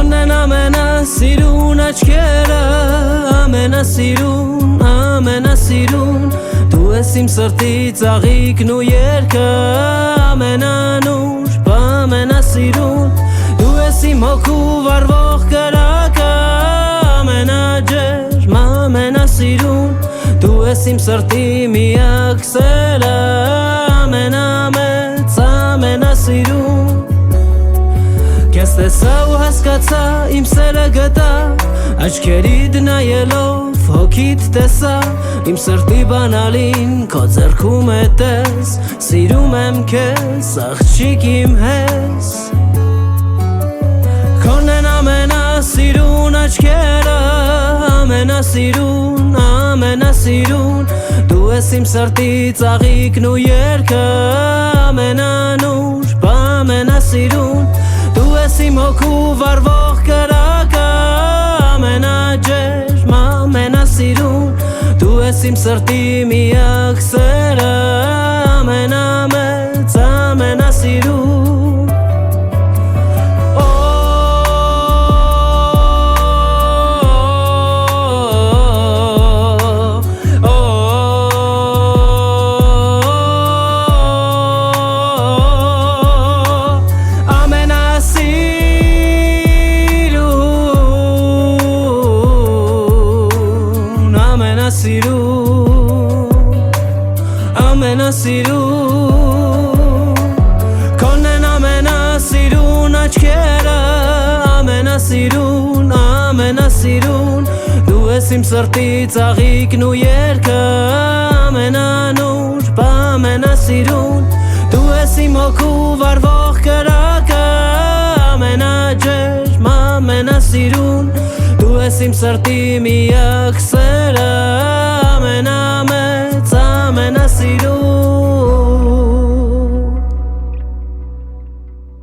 Քոնն ամենասիրուն աչքերը, ամենասիրուն Դու ես իմ սրտի ծաղիկն ու երգը, ամենանուր, ամենասիրուն Դու ես իմ հոգու վառվող կրակը, ամենաջերմ, ամենասիրուն Դու ես իմ սրտի միակ սերը, ամենամեծ, ամենասիրուն Քեզ տեսա ու հասկացա, իմ սերը գտա Աչքերիդ նայելով, հոգիդ տեսա Իմ սրտի բանալին, քո ձեռքում է տես Սիրում եմ քեզ, աղջիկ իմ հես Քոնն ամենասիրուն աչքերը, ամենասիրուն Դու ես իմ սրտի ծաղիկն ու երգը, ամենանուր, ամենասիրուն Դու ես իմ հոգու վառվող կրակը, ամենաջերմ, ամենասիրուն Դու ես իմ սրտի միակ սերը, ամենամեծ, ամենասիրուն Ամենասիրուն Քոնն ամենասիրուն աչքերը, ամենասիրուն Դու ես իմ սրտի ծաղիկն ու երգը, ամենանուր, ամենասիրուն Դու ես իմ հոգու վառվող կրակը, ամենաջերմ, ամենասիրուն Դու ես իմ սրտի միակ սերը